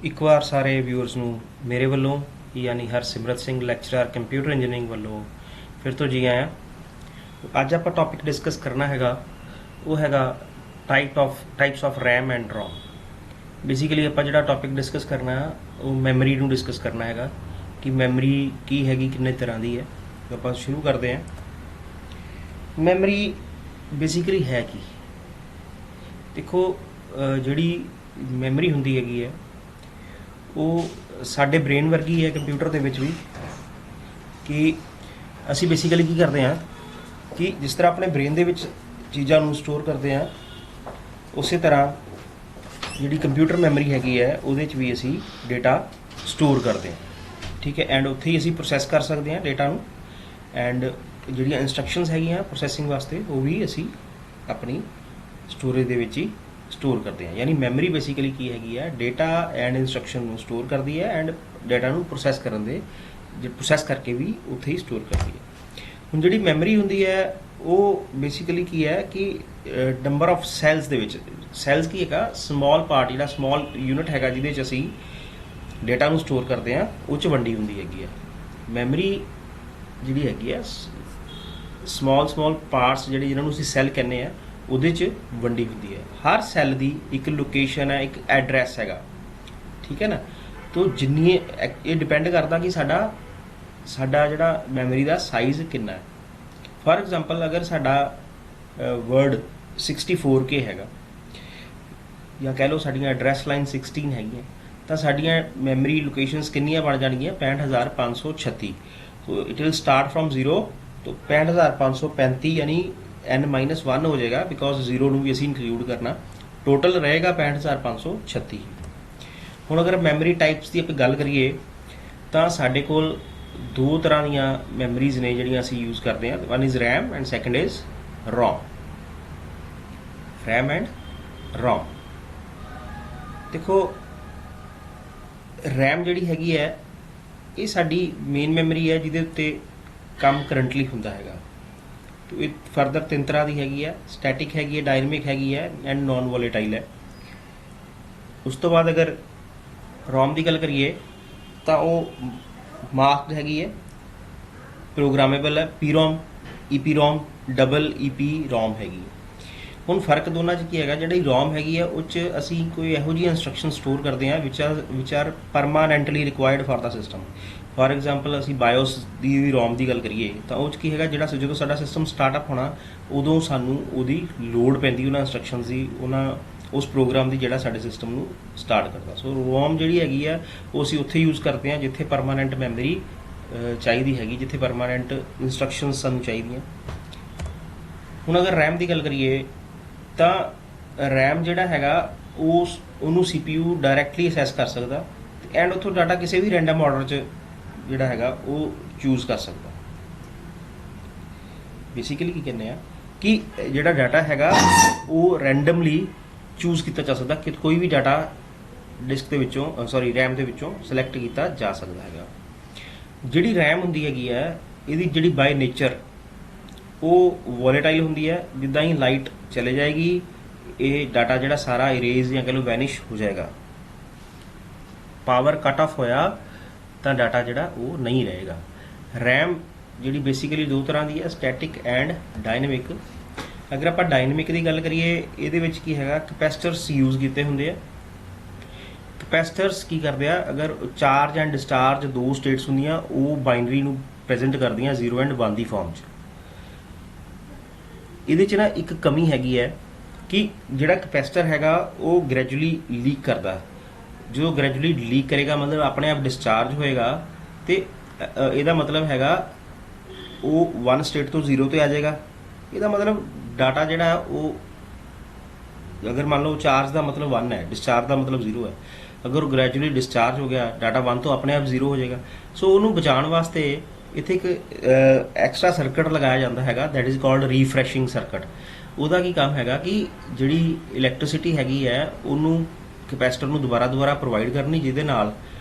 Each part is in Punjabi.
ਇੱਕ ਵਾਰ ਸਾਰੇ ਵਿਊਅਰਸ ਨੂੰ ਮੇਰੇ ਵੱਲੋਂ ਯਾਨੀ Harsimrat Singh lecturer computer engineering ਵੱਲੋਂ ਫਿਰ ਤੋਂ ਜੀ ਆਇਆਂ। ਅੱਜ ਆਪਾਂ ਟੌਪਿਕ ਡਿਸਕਸ ਕਰਨਾ ਹੈਗਾ, ਉਹ ਹੈਗਾ types of RAM and Rome. Basically ਆਪਾਂ ਜਿਹੜਾ ਟੌਪਿਕ ਡਿਸਕਸ ਕਰਨਾ ਉਹ ਮੈਮਰੀ ਨੂੰ ਡਿਸਕਸ ਕਰਨਾ ਹੈਗਾ ਕਿ ਮੈਮਰੀ ਕੀ ਹੈਗੀ, ਕਿੰਨੇ ਤਰ੍ਹਾਂ ਦੀ ਹੈ। ਤਾਂ ਆਪਾਂ ਸ਼ੁਰੂ ਕਰਦੇ ਹਾਂ। ਮੈਮਰੀ ਬੇਸਿਕਲੀ ਹੈ ਕੀ? ਦੇਖੋ, ਜਿਹੜੀ ਮੈਮਰੀ ਹੁੰਦੀ ਹੈਗੀ ਹੈ ਉਹ ਸਾਡੇ ਬ੍ਰੇਨ ਵਰਗੀ ਹੈ ਕੰਪਿਊਟਰ ਦੇ ਵਿੱਚ ਵੀ, ਕਿ ਅਸੀਂ ਬੇਸਿਕਲੀ ਕੀ ਕਰਦੇ ਹਾਂ ਕਿ ਜਿਸ ਤਰ੍ਹਾਂ ਆਪਣੇ ਬ੍ਰੇਨ ਦੇ ਵਿੱਚ ਚੀਜ਼ਾਂ ਨੂੰ ਸਟੋਰ ਕਰਦੇ ਹਾਂ, ਉਸੇ ਤਰ੍ਹਾਂ ਜਿਹੜੀ ਕੰਪਿਊਟਰ ਮੈਮਰੀ ਹੈਗੀ ਹੈ ਉਹਦੇ 'ਚ ਵੀ ਅਸੀਂ ਡੇਟਾ ਸਟੋਰ ਕਰਦੇ ਹਾਂ। ਠੀਕ ਹੈ, ਐਂਡ ਉੱਥੇ ਹੀ ਅਸੀਂ ਪ੍ਰੋਸੈਸ ਕਰ ਸਕਦੇ ਹਾਂ ਡੇਟਾ ਨੂੰ, ਐਂਡ ਜਿਹੜੀਆਂ ਇੰਸਟਰਕਸ਼ਨਸ ਹੈਗੀਆਂ ਪ੍ਰੋਸੈਸਿੰਗ ਵਾਸਤੇ ਉਹ ਵੀ ਅਸੀਂ ਆਪਣੀ ਸਟੋਰੇਜ ਦੇ ਵਿੱਚ ਹੀ ਸਟੋਰ ਕਰਦੇ ਹਾਂ। ਯਾਨੀ ਮੈਮਰੀ ਬੇਸਿਕਲੀ ਕੀ ਹੈਗੀ ਹੈ, ਡੇਟਾ ਐਂਡ ਇੰਸਟਰਕਸ਼ਨ ਨੂੰ ਸਟੋਰ ਕਰਦੀ ਹੈ ਐਂਡ ਡੇਟਾ ਨੂੰ ਪ੍ਰੋਸੈਸ ਕਰਕੇ ਵੀ ਉੱਥੇ ਹੀ ਸਟੋਰ ਕਰਦੀ ਹੈ। ਹੁਣ ਜਿਹੜੀ ਮੈਮਰੀ ਹੁੰਦੀ ਹੈ ਉਹ ਬੇਸਿਕਲੀ ਕੀ ਹੈ ਕਿ ਨੰਬਰ ਆਫ ਸੈਲਸ ਦੇ ਵਿੱਚ, ਸੈਲਸ ਕੀ ਹੈਗਾ, ਸਮਾਲ ਪਾਰਟ, ਜਿਹੜਾ ਸਮਾਲ ਯੂਨਿਟ ਹੈਗਾ ਜਿਹਦੇ 'ਚ ਅਸੀਂ ਡੇਟਾ ਨੂੰ ਸਟੋਰ ਕਰਦੇ ਹਾਂ, ਉਹ 'ਚ ਵੰਡੀ ਹੁੰਦੀ ਹੈਗੀ ਹੈ। ਮੈਮਰੀ ਜਿਹੜੀ ਹੈਗੀ ਹੈ ਸਮਾਲ ਪਾਰਟਸ ਜਿਹੜੇ ਜਿਹਨਾਂ ਨੂੰ ਅਸੀਂ ਸੈੱਲ ਕਹਿੰਦੇ ਆ, ਉਹਦੇ 'ਚ ਵੰਡੀ ਹੁੰਦੀ ਹੈ। ਹਰ ਸੈੱਲ ਦੀ ਇੱਕ ਲੋਕੇਸ਼ਨ ਹੈ, ਇੱਕ ਐਡਰੈਸ ਹੈਗਾ। ਠੀਕ ਹੈ ਨਾ। ਤੋ ਜਿੰਨੀ ਇਹ ਡਿਪੈਂਡ ਕਰਦਾ ਕਿ ਸਾਡਾ ਜਿਹੜਾ ਮੈਮਰੀ ਦਾ ਸਾਈਜ਼ ਕਿੰਨਾ ਹੈ। ਫਾਰ ਐਗਜ਼ਾਮਪਲ, ਅਗਰ ਸਾਡਾ ਵਰਡ 64K ਹੈਗਾ, ਜਾਂ ਕਹਿ ਲਓ ਸਾਡੀਆਂ ਐਡਰੈਸ ਲਾਈਨ 16 ਹੈਗੀਆਂ, ਤਾਂ ਸਾਡੀਆਂ ਮੈਮਰੀ ਲੋਕੇਸ਼ਨਸ ਕਿੰਨੀਆਂ ਬਣ ਜਾਣਗੀਆਂ? 65,536। So it will start from 0 ਤੋਂ 65,535, ਯਾਨੀ n-1 ਹੋ ਜਾਏਗਾ, ਬਿਕੋਜ਼ 0 ਨੂੰ ਵੀ ਅਸੀਂ ਇਨਕਲੂਡ ਕਰਨਾ। ਟੋਟਲ ਰਹੇਗਾ 65,536। ਹੁਣ ਅਗਰ ਮੈਮਰੀ ਟਾਈਪਸ ਦੀ ਆਪਾਂ ਗੱਲ ਕਰੀਏ ਤਾਂ ਸਾਡੇ ਕੋਲ ਦੋ ਤਰ੍ਹਾਂ ਦੀਆਂ ਮੈਮਰੀਜ਼ ਨੇ ਜਿਹੜੀਆਂ ਅਸੀਂ ਯੂਜ਼ ਕਰਦੇ ਹਾਂ। One is RAM and second is ROM. RAM and ROM. ਦੇਖੋ, ਰੈਮ ਜਿਹੜੀ ਹੈਗੀ ਹੈ ਇਹ ਸਾਡੀ ਮੇਨ ਮੈਮਰੀ ਹੈ ਜਿਹਦੇ ਉੱਤੇ ਕੰਮ ਕਰੰਟਲੀ ਹੁੰਦਾ ਹੈਗਾ। ਇਹ ਫਰਦਰ ਤਿੰਨ ਤਰ੍ਹਾਂ ਦੀ ਹੈਗੀ ਹੈ, ਸਟੈਟਿਕ ਹੈਗੀ ਹੈ, ਡਾਇਨਾਮਿਕ ਹੈਗੀ ਹੈ ਐਂਡ ਨॉन ਵੋਲੇਟਾਈਲ ਹੈ। ਉਸ ਤੋਂ ਬਾਅਦ ਅਗਰ ਰੋਮ ਦੀ ਗੱਲ ਕਰੀਏ ਤਾਂ ਉਹ ਮਾਸਕਡ ਹੈਗੀ ਹੈ, ਪ੍ਰੋਗਰਾਮੇਬਲ ਹੈ, ਪੀਰੋਮ, ਈਪੀਰੋਮ, ਡਬਲ ਈਪੀ ਰੋਮ ਹੈਗੀ ਹੈ। ਹੁਣ ਫਰਕ ਦੋਨਾਂ 'ਚ ਕੀ ਹੈਗਾ? ਜਿਹੜੀ ਰੋਮ ਹੈਗੀ ਹੈ ਉਹ 'ਚ ਅਸੀਂ ਕੋਈ ਇਹੋ ਜਿਹੀ ਇੰਸਟਰਕਸ਼ਨ ਸਟੋਰ ਕਰਦੇ ਹਾਂ which are permanently required for the system. For example, ਅਸੀਂ ਬਾਇਓਸ ਦੀ ਰੋਮ ਦੀ ਗੱਲ ਕਰੀਏ ਤਾਂ ਉਹ 'ਚ ਕੀ ਹੈਗਾ, ਜਿਹੜਾ ਜਦੋਂ ਸਾਡਾ ਸਿਸਟਮ ਸਟਾਰਟਅਪ ਹੋਣਾ ਉਦੋਂ ਸਾਨੂੰ ਉਹਦੀ ਲੋੜ ਪੈਂਦੀ ਉਹਨਾਂ ਇੰਸਟਰਕਸ਼ਨਸ ਦੀ, ਉਸ ਪ੍ਰੋਗਰਾਮ ਦੀ ਜਿਹੜਾ ਸਾਡੇ ਸਿਸਟਮ ਨੂੰ ਸਟਾਰਟ ਕਰਦਾ। ਸੋ ਰੋਮ ਜਿਹੜੀ ਹੈਗੀ ਆ ਉਹ ਅਸੀਂ ਉੱਥੇ ਯੂਜ਼ ਕਰਦੇ ਹਾਂ ਜਿੱਥੇ ਪਰਮਾਨੈਂਟ ਮੈਮਰੀ ਚਾਹੀਦੀ ਹੈਗੀ, ਜਿੱਥੇ ਪਰਮਾਨੈਂਟ ਇੰਸਟਰਕਸ਼ਨਸ ਸਾਨੂੰ ਚਾਹੀਦੀਆਂ। ਹੁਣ ਅਗਰ ਰੈਮ ਦੀ ਗੱਲ ਕਰੀਏ ਤਾਂ ਰੈਮ ਜਿਹੜਾ ਹੈਗਾ ਉਹਨੂੰ CPU ਡਾਇਰੈਕਟਲੀ ਅਸੈਸ ਕਰ ਸਕਦਾ ਐਂਡ ਉੱਥੋਂ ਡਾਟਾ ਕਿਸੇ ਵੀ ਰੈਂਡਮ ਆਰਡਰ 'ਚ ਜਿਹੜਾ ਹੈਗਾ ਉਹ ਚੂਜ਼ ਕਰ ਸਕਦਾ। ਬੇਸਿਕਲੀ ਕੀ ਕਹਿੰਦੇ ਆ ਕਿ ਜਿਹੜਾ ਡਾਟਾ ਹੈਗਾ ਉਹ ਰੈਂਡਮਲੀ ਚੂਜ਼ ਕੀਤਾ ਜਾ ਸਕਦਾ, ਕਿ ਕੋਈ ਵੀ ਡਾਟਾ ਡਿਸਕ ਦੇ ਵਿੱਚੋਂ ਰੈਮ ਦੇ ਵਿੱਚੋਂ ਸਿਲੈਕਟ ਕੀਤਾ ਜਾ ਸਕਦਾ ਹੈਗਾ। ਜਿਹੜੀ ਰੈਮ ਹੁੰਦੀ ਹੈਗੀ ਹੈ ਇਹਦੀ ਜਿਹੜੀ ਬਾਈ ਨੇਚਰ ਉਹ ਵੋਲੇਟਾਈਲ ਹੁੰਦੀ ਹੈ। ਜਿੱਦਾਂ ਹੀ ਲਾਈਟ ਚਲੇ ਜਾਏਗੀ ਇਹ ਡਾਟਾ ਜਿਹੜਾ ਸਾਰਾ ਇਰੇਜ਼ ਜਾਂ ਕਹਿ ਲਓ ਵੈਨਿਸ਼ ਹੋ ਜਾਏਗਾ। ਪਾਵਰ ਕੱਟ ਆਫ ਹੋਇਆ ਤਾਂ ਡਾਟਾ ਜਿਹੜਾ ਉਹ ਨਹੀਂ ਰਹੇਗਾ। ਰੈਮ ਜਿਹੜੀ ਬੇਸਿਕਲੀ ਦੋ ਤਰ੍ਹਾਂ ਦੀ ਹੈ, ਸਟੈਟਿਕ ਐਂਡ ਡਾਇਨਾਮਿਕ। ਅਗਰ ਆਪਾਂ ਡਾਇਨਾਮਿਕ ਦੀ ਗੱਲ ਕਰੀਏ ਇਹਦੇ ਵਿੱਚ ਕੀ ਹੈਗਾ, ਕਪੈਸਿਟਰਸ ਯੂਜ਼ ਕੀਤੇ ਹੁੰਦੇ ਆ। ਕਪੈਸਿਟਰਸ ਕੀ ਕਰਦੇ ਆ, ਅਗਰ ਚਾਰਜ ਐਂਡ ਡਿਸਚਾਰਜ ਦੋ ਸਟੇਟਸ ਹੁੰਦੀਆਂ ਉਹ ਬਾਈਨਰੀ ਨੂੰ ਪ੍ਰੈਜ਼ੈਂਟ ਕਰਦੀਆਂ 0 ਐਂਡ 1 ਦੀ ਫਾਰਮ 'ਚ। ਇਹਦੇ 'ਚ ਨਾ ਇੱਕ ਕਮੀ ਹੈਗੀ ਹੈ ਕਿ ਜਿਹੜਾ ਕਪੈਸਿਟਰ ਹੈਗਾ ਉਹ ਗ੍ਰੈਜੂਅਲੀ ਲੀਕ ਕਰਦਾ। ਜੋ ਗ੍ਰੈਜੂਅਲੀ ਲੀਕ ਕਰੇਗਾ ਮਤਲਬ ਆਪਣੇ ਆਪ ਡਿਸਚਾਰਜ ਹੋਏਗਾ, ਤੇ ਇਹਦਾ ਮਤਲਬ ਹੈਗਾ ਉਹ 1 ਸਟੇਟ ਤੋਂ 0 ਤੇ ਆ ਜਾਏਗਾ। ਇਹਦਾ ਮਤਲਬ ਡਾਟਾ ਜਿਹੜਾ ਉਹ, ਅਗਰ ਮੰਨ ਲਓ ਚਾਰਜ ਦਾ ਮਤਲਬ 1 ਹੈ, ਡਿਸਚਾਰਜ ਦਾ ਮਤਲਬ 0 ਹੈ, ਅਗਰ ਉਹ ਗ੍ਰੈਜੂਅਲੀ ਡਿਸਚਾਰਜ ਹੋ ਗਿਆ ਡਾਟਾ 1 ਤੋਂ ਆਪਣੇ ਆਪ 0 ਹੋ ਜਾਏਗਾ। ਸੋ ਉਹਨੂੰ ਬਚਾਉਣ ਵਾਸਤੇ ਇੱਥੇ ਇੱਕ ਐਕਸਟਰਾ ਸਰਕਟ ਲਗਾਇਆ ਜਾਂਦਾ ਹੈਗਾ, that is called refreshing circuit. ਉਹਦਾ ਕੀ ਕੰਮ ਹੈਗਾ ਕਿ ਜਿਹੜੀ ਇਲੈਕਟ੍ਰਿਸਿਟੀ ਹੈਗੀ ਹੈ ਉਹਨੂੰ ਕਪੈਸਿਟਰ ਨੂੰ ਦੁਬਾਰਾ ਪ੍ਰੋਵਾਈਡ ਕਰਨੀ, ਜਿਹਦੇ ਨਾਲ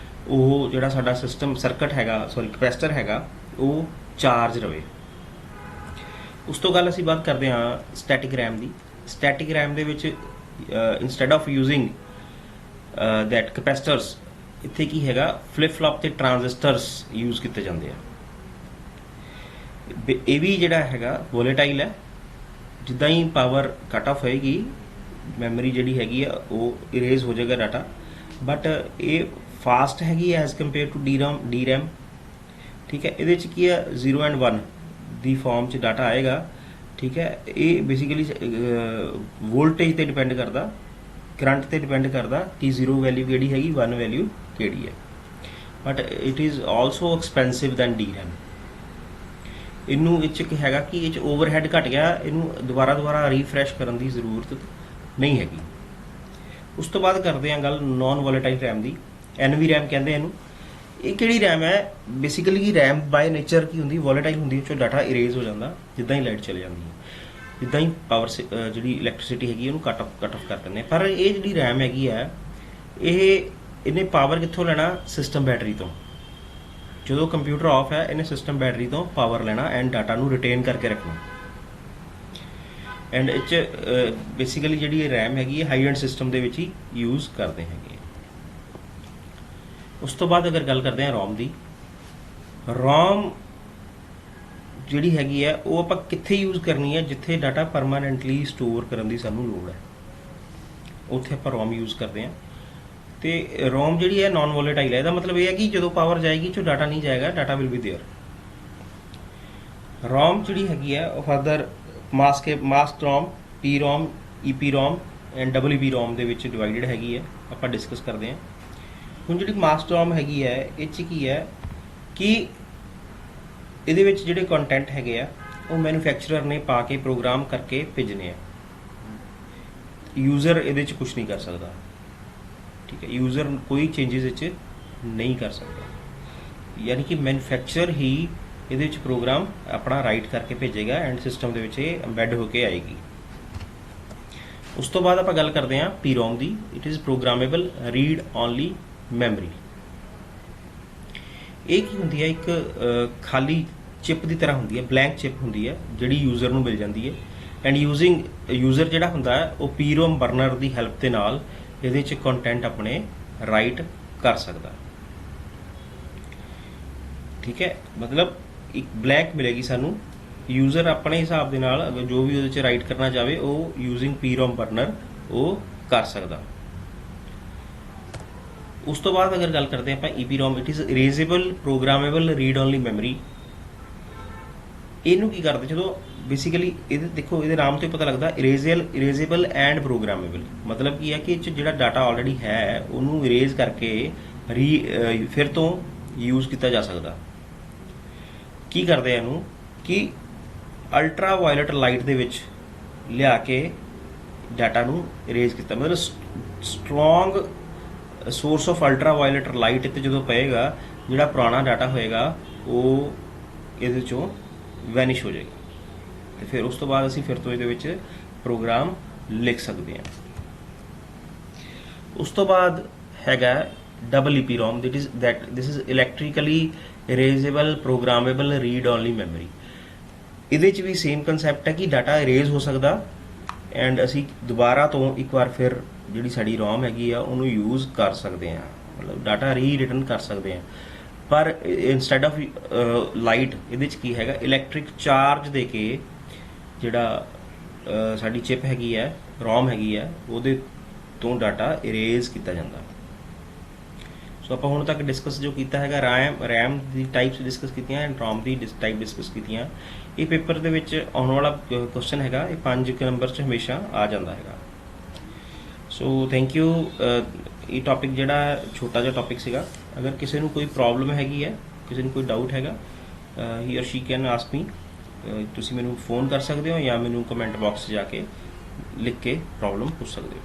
ਉਹ ਜਿਹੜਾ ਸਾਡਾ ਸਿਸਟਮ ਸਰਕਟ ਹੈਗਾ ਕਪੈਸਿਟਰ ਹੈਗਾ ਉਹ ਚਾਰਜ ਰਵੇ। ਉਸ ਤੋਂ ਗੱਲ ਅਸੀਂ ਬਾਤ ਕਰਦੇ ਹਾਂ ਸਟੈਟਿਕ ਰੈਮ ਦੀ। ਸਟੈਟਿਕ ਰੈਮ ਦੇ ਵਿੱਚ instead of using that capacitors ਇੱਥੇ ਕੀ ਹੈਗਾ, ਫਲਿਪ ਫਲॉप ਤੇ ਟ੍ਰਾਂਜ਼ਿਸਟਰਸ ਯੂਜ਼ ਕੀਤੇ ਜਾਂਦੇ ਆ। ਇਹ ਵੀ ਜਿਹੜਾ ਹੈਗਾ ਵੋਲੇਟਾਈਲ ਹੈ, ਜਿੱਦਾਂ ਹੀ ਪਾਵਰ ਕੱਟ ਆਫ ਹੋਏਗੀ ਮੈਮਰੀ ਜਿਹੜੀ ਹੈਗੀ ਆ ਉਹ ਇਰੇਜ਼ ਹੋ ਜਾਏਗਾ ਡਾਟਾ, ਬਟ ਇਹ ਫਾਸਟ ਹੈਗੀ as compare to D RAM. ਠੀਕ ਹੈ, ਇਹਦੇ 'ਚ ਕੀ ਹੈ 0 ਐਂਡ 1 ਦੀ ਫਾਰਮ 'ਚ ਡਾਟਾ ਆਏਗਾ। ਠੀਕ ਹੈ, ਇਹ ਬੇਸਿਕਲੀ ਵੋਲਟੇਜ ਤੇ ਡਿਪੈਂਡ ਕਰਦਾ, ਕਰੰਟ ਤੇ ਡਿਪੈਂਡ ਕਰਦਾ ਕਿ 0 ਵੈਲਿਊ ਕਿਹੜੀ ਹੈਗੀ, 1 ਵੈਲਿਊ ਕਿਹੜੀ ਹੈ। But it is also expensive than D RAM. ਇਹਨੂੰ ਇਹ 'ਚ ਕੀ ਹੈਗਾ ਕਿ ਇਹ 'ਚ ਓਵਰਹੈਡ ਘਟ ਗਿਆ, ਇਹਨੂੰ ਦੁਬਾਰਾ ਰੀਫਰੈਸ਼ ਕਰਨ ਦੀ ਜ਼ਰੂਰਤ ਨਹੀਂ ਹੈਗੀ। ਉਸ ਤੋਂ ਬਾਅਦ ਕਰਦੇ ਹਾਂ ਗੱਲ ਨॉन ਵੋਲੇਟਾਈਲ ਰੈਮ ਦੀ, NV ਰੈਮ ਕਹਿੰਦੇ ਇਹਨੂੰ। ਇਹ ਕਿਹੜੀ ਰੈਮ ਹੈ, ਬੇਸਿਕਲੀ ਰੈਮ ਬਾਈ ਨੇਚਰ ਕੀ ਹੁੰਦੀ, ਵੋਲੇਟਾਈਲ ਹੁੰਦੀ, ਉਹ 'ਚੋਂ ਡਾਟਾ ਇਰੇਜ਼ ਹੋ ਜਾਂਦਾ ਜਿੱਦਾਂ ਹੀ ਲਾਈਟ ਚਲੇ ਜਾਂਦੀ ਹੈ, ਜਿੱਦਾਂ ਹੀ ਪਾਵਰ ਜਿਹੜੀ ਇਲੈਕਟ੍ਰਿਸਿਟੀ ਹੈਗੀ ਉਹਨੂੰ ਕੱਟ ਆਫ ਕਰ ਦਿੰਦੇ। ਪਰ ਇਹ ਜਿਹੜੀ ਰੈਮ ਹੈਗੀ ਹੈ ਇਹਨੇ ਪਾਵਰ ਕਿੱਥੋਂ ਲੈਣਾ, ਸਿਸਟਮ ਬੈਟਰੀ ਤੋਂ। ਜਦੋਂ ਕੰਪਿਊਟਰ ਆਫ ਹੈ ਇਹਨੇ ਸਿਸਟਮ ਬੈਟਰੀ ਤੋਂ ਪਾਵਰ ਲੈਣਾ ਐਂਡ ਡਾਟਾ ਨੂੰ ਰਿਟੇਨ ਕਰਕੇ ਰੱਖਣਾ। ਐਂਡ ਇਹ 'ਚ ਬੇਸਿਕਲੀ ਜਿਹੜੀ ਇਹ ਰੈਮ ਹੈਗੀ ਹੈ ਹਾਈ ਐਂਡ ਸਿਸਟਮ ਦੇ ਵਿੱਚ ਹੀ ਯੂਜ਼ ਕਰਦੇ ਹੈਗੇ। ਉਸ ਤੋਂ ਬਾਅਦ ਅਗਰ ਗੱਲ ਕਰਦੇ ਹਾਂ ਰੋਮ ਦੀ, ਰੋਮ ਜਿਹੜੀ ਹੈਗੀ ਹੈ ਉਹ ਆਪਾਂ ਕਿੱਥੇ ਯੂਜ਼ ਕਰਨੀ ਹੈ, ਜਿੱਥੇ ਡਾਟਾ ਪਰਮਾਨੈਂਟਲੀ ਸਟੋਰ ਕਰਨ ਦੀ ਸਾਨੂੰ ਲੋੜ ਹੈ, ਉੱਥੇ ਆਪਾਂ ਰੋਮ ਯੂਜ਼ ਕਰਦੇ ਹਾਂ। ਤੇ ਰੋਮ ਜਿਹੜੀ ਹੈ ਨॉन ਵੋਲੇਟਾਈਲ ਹੈ, ਇਹਦਾ ਮਤਲਬ ਇਹ ਹੈ ਕਿ ਜਦੋਂ ਪਾਵਰ ਜਾਏਗੀ ਜੋ ਡਾਟਾ ਨਹੀਂ ਜਾਏਗਾ, ਡਾਟਾ ਵਿਲ ਬੀ देयर। ਰੋਮ ਜਿਹੜੀ ਹੈਗੀ ਹੈ ਉਹ further mask Rome, P Rome, EP Rome and WP ਰੋਮ ਦੇ ਵਿੱਚ ਡਿਵਾਈਡਡ ਹੈਗੀ ਹੈ, ਆਪਾਂ ਡਿਸਕਸ ਕਰਦੇ ਹਾਂ। ਹੁਣ ਜਿਹੜੀ ਮਾਸਕ ਰੋਮ ਹੈਗੀ ਹੈ ਇਹ 'ਚ ਕੀ ਹੈ ਕਿ ਇਹਦੇ ਵਿੱਚ ਜਿਹੜੇ ਕੰਟੈਂਟ ਹੈਗੇ ਆ ਉਹ ਮੈਨੂਫੈਕਚਰਰ ਨੇ ਪਾ ਕੇ ਪ੍ਰੋਗਰਾਮ ਕਰਕੇ ਭੇਜਣੇ ਆ, ਯੂਜ਼ਰ ਇਹਦੇ 'ਚ ਕੁਝ ਨਹੀਂ ਕਰ ਸਕਦਾ। ਠੀਕ ਹੈ, ਯੂਜ਼ਰ ਕੋਈ ਚੇਂਜਸ ਵਿੱਚ ਨਹੀਂ ਕਰ ਸਕਦਾ, ਯਾਨੀ ਕਿ ਮੈਨੂਫੈਕਚਰਰ ਹੀ ਇਹਦੇ ਵਿੱਚ ਪ੍ਰੋਗਰਾਮ ਆਪਣਾ ਰਾਈਟ ਕਰਕੇ ਭੇਜੇਗਾ ਐਂਡ ਸਿਸਟਮ ਦੇ ਵਿੱਚ ਇਹ ਐਮਬੈਡ ਹੋ ਕੇ ਆਏਗੀ। ਉਸ ਤੋਂ ਬਾਅਦ ਆਪਾਂ ਗੱਲ ਕਰਦੇ ਹਾਂ ਪੀ ਰੋਮ ਦੀ। It is programmable read only memory. ਇਹ ਕੀ ਹੁੰਦੀ ਹੈ, ਇੱਕ ਖਾਲੀ ਚਿਪ ਦੀ ਤਰ੍ਹਾਂ ਹੁੰਦੀ ਹੈ, ਬਲੈਂਕ ਚਿਪ ਹੁੰਦੀ ਹੈ ਜਿਹੜੀ ਯੂਜ਼ਰ ਨੂੰ ਮਿਲ ਜਾਂਦੀ ਹੈ ਐਂਡ ਯੂਜ਼ਰ ਜਿਹੜਾ ਹੁੰਦਾ ਹੈ ਉਹ ਪੀ ਰੋਮ ਬਰਨਰ ਦੀ ਹੈਲਪ ਦੇ ਨਾਲ ਇਹਦੇ 'ਚ ਕੰਟੈਂਟ ਆਪਣੇ ਰਾਈਟ ਕਰ ਸਕਦਾ। ਠੀਕ ਹੈ, ਮਤਲਬ ਇੱਕ ਬਲੈਂਕ ਮਿਲੇਗੀ ਸਾਨੂੰ, ਯੂਜ਼ਰ ਆਪਣੇ ਹਿਸਾਬ ਦੇ ਨਾਲ ਅਗਰ ਜੋ ਵੀ ਉਹਦੇ 'ਚ ਰਾਈਟ ਕਰਨਾ ਚਾਹਵੇ ਉਹ ਯੂਜ਼ਿੰਗ ਪੀ ਰੋਮ ਬਰਨਰ ਉਹ ਕਰ ਸਕਦਾ। ਉਸ ਤੋਂ ਬਾਅਦ ਅਗਰ ਗੱਲ ਕਰਦੇ ਆਪਾਂ E P ROM, it is erasable programmable read only memory. ਇਹਨੂੰ ਕੀ ਕਰਦੇ, ਜਦੋਂ ਬੇਸਿਕਲੀ ਇਹਦੇ ਦੇਖੋ ਇਹਦੇ ਨਾਮ ਤੋਂ ਹੀ ਪਤਾ ਲੱਗਦਾ ਇਰੇਜ਼ੇਬਲ ਐਂਡ ਪ੍ਰੋਗਰਾਮੇਬਲ। ਮਤਲਬ ਕੀ ਹੈ ਕਿ ਇਹ 'ਚ ਜਿਹੜਾ ਡਾਟਾ ਆਲਰੇਡੀ ਹੈ ਉਹਨੂੰ ਇਰੇਜ਼ ਕਰਕੇ ਫਿਰ ਤੋਂ ਯੂਜ਼ ਕੀਤਾ ਜਾ ਸਕਦਾ। ਕੀ ਕਰਦੇ ਆ ਇਹਨੂੰ ਕਿ ਅਲਟਰਾ ਵਾਇਲਟ ਲਾਈਟ ਦੇ ਵਿੱਚ ਲਿਆ ਕੇ ਡਾਟਾ ਨੂੰ ਇਰੇਜ਼ ਕੀਤਾ, ਮਤਲਬ strong source of ultraviolet light ਤੇ ਜਦੋਂ ਪਏਗਾ ਜਿਹੜਾ ਪੁਰਾਣਾ ਡਾਟਾ ਹੋਏਗਾ ਉਹ ਇਹਦੇ ਚੋਂ ਵੈਨਿਸ਼ ਹੋ ਜਾਏਗਾ ਤੇ ਫਿਰ ਉਸ ਤੋਂ ਬਾਅਦ ਅਸੀਂ ਫਿਰ ਤੋਂ ਇਹਦੇ ਵਿੱਚ ਪ੍ਰੋਗਰਾਮ ਲਿਖ ਸਕਦੇ ਹਾਂ। ਉਸ ਤੋਂ ਬਾਅਦ ਹੈਗਾ EEP ROM, this is electrically erasable programmable read only memory। ਇਹਦੇ 'ਚ ਵੀ ਸੇਮ ਕਨਸੈਪਟ ਹੈ ਕਿ ਡਾਟਾ ਇਰੇਜ਼ ਹੋ ਸਕਦਾ ਐਂਡ ਅਸੀਂ ਦੁਬਾਰਾ ਤੋਂ ਇੱਕ ਵਾਰ ਫਿਰ ਜਿਹੜੀ ਸਾਡੀ ROM ਹੈਗੀ ਆ ਉਹਨੂੰ ਯੂਜ਼ ਕਰ ਸਕਦੇ ਹਾਂ, ਮਤਲਬ ਡਾਟਾ ਰੀਰਿਟਨ ਕਰ ਸਕਦੇ ਹਾਂ। ਪਰ ਇਨਸਟੈਡ ਆਫ ਲਾਈਟ ਇਹਦੇ 'ਚ ਕੀ ਹੈਗਾ, ਇਲੈਕਟ੍ਰਿਕ ਚਾਰਜ ਦੇ ਕੇ ਜਿਹੜਾ ਸਾਡੀ ਚਿਪ ਹੈਗੀ ਹੈ, ROM ਹੈਗੀ ਹੈ, ਉਹਦੇ ਤੋਂ ਡਾਟਾ ਇਰੇਜ਼ ਕੀਤਾ ਜਾਂਦਾ। ਸੋ ਆਪਾਂ ਹੁਣ ਤੱਕ ਡਿਸਕਸ ਜੋ ਕੀਤਾ ਹੈਗਾ ਰੈਮ ਦੀ ਟਾਈਪਸ ਡਿਸਕਸ ਕੀਤੀਆਂ and ROM the type discuss ਕੀਤੀਆਂ। ਇਹ ਪੇਪਰ ਦੇ ਵਿੱਚ ਆਉਣ ਵਾਲਾ ਕੁਐਸਚਨ ਹੈਗਾ, ਇਹ 5 ਨੰਬਰ 'ਚ ਹਮੇਸ਼ਾ ਆ ਜਾਂਦਾ ਹੈਗਾ। So thank you. ਇਹ ਟੌਪਿਕ ਜਿਹੜਾ ਛੋਟਾ ਜਿਹਾ ਟੌਪਿਕ ਸੀਗਾ, ਅਗਰ ਕਿਸੇ ਨੂੰ ਕੋਈ ਪ੍ਰੋਬਲਮ ਹੈਗੀ ਹੈ, ਕਿਸੇ ਨੂੰ ਕੋਈ ਡਾਊਟ ਹੈਗਾ, ਹੀ ਔਰ ਸ਼ੀ ਕੈਨ ਆਸਕ ਮੀ। ਤੁਸੀਂ ਮੈਨੂੰ ਫੋਨ ਕਰ ਸਕਦੇ ਹੋ ਜਾਂ ਮੈਨੂੰ ਕਮੈਂਟ ਬਾਕਸ 'ਚ ਜਾ ਕੇ ਲਿਖ ਕੇ ਪ੍ਰੋਬਲਮ ਪੁੱਛ ਸਕਦੇ ਹੋ।